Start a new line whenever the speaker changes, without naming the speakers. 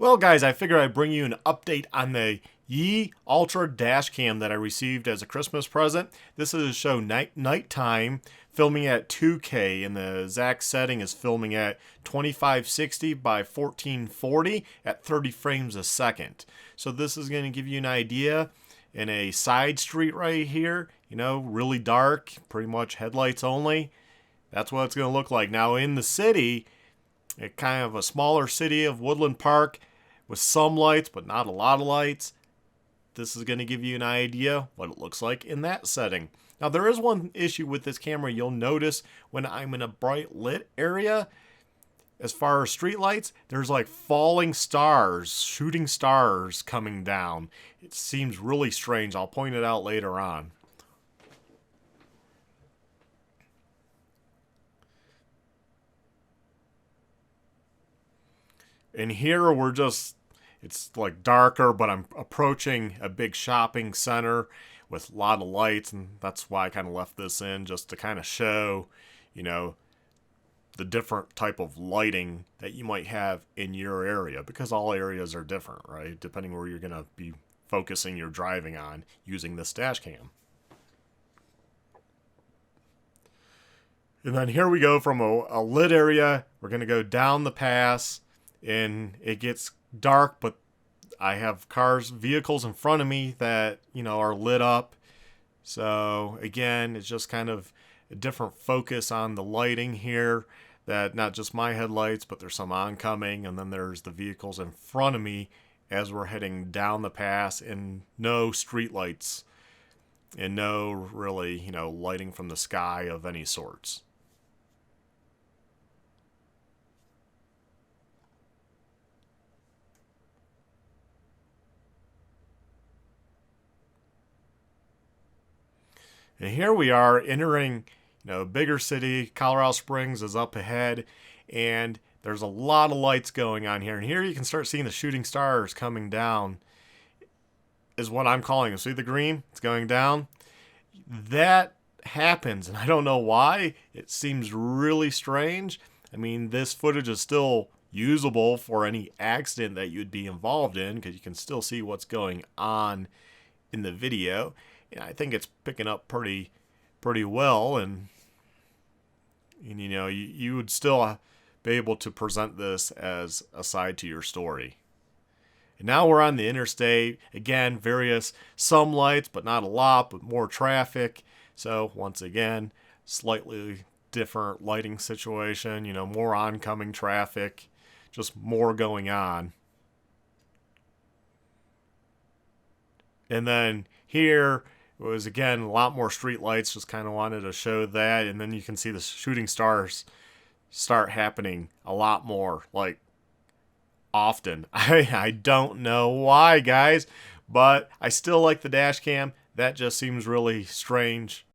Well, guys, I figured I'd bring you an update on the Yi Ultra Dashcam that I received as a Christmas present. This is a show nighttime, filming at 2K, and the exact setting is filming at 2560 by 1440 at 30 frames a second. So this is going to give you an idea in a side street right here, really dark, pretty much headlights only. That's what it's going to look like. Now in the city, kind of a smaller city of Woodland Park with some lights, but not a lot of lights. This is going to give you an idea what it looks like in that setting. Now, there is one issue with this camera you'll notice when I'm in a bright lit area. As far as streetlights, there's like falling stars, shooting stars coming down. It seems really strange. I'll point it out later on. And here it's like darker, but I'm approaching a big shopping center with a lot of lights, and that's why I kind of left this in, just to kind of show, the different type of lighting that you might have in your area, because all areas are different, right? Depending where you're going to be focusing your driving on using this dash cam. And then here we go from a lit area. We're going to go down the pass, and it gets dark, but I have vehicles in front of me that, are lit up. So again, it's just kind of a different focus on the lighting here, that not just my headlights, but there's some oncoming, and then there's the vehicles in front of me as we're heading down the pass, and no street lights and no really, lighting from the sky of any sorts. And here we are entering, a bigger city. Colorado Springs is up ahead, and there's a lot of lights going on here. And here you can start seeing the shooting stars coming down, is what I'm calling them. See the green? It's going down. That happens, and I don't know why. It seems really strange. I mean, this footage is still usable for any accident that you'd be involved in, because you can still see what's going on in the video. I think it's picking up pretty well, and you would still be able to present this as a side to your story. And now we're on the interstate. Again, some lights, but not a lot, but more traffic. So once again, slightly different lighting situation, more oncoming traffic, just more going on. And then here was, again, a lot more street lights. Just kind of wanted to show that. And then you can see the shooting stars start happening a lot more, like often. I don't know why, guys, but I still like the dash cam. That just seems really strange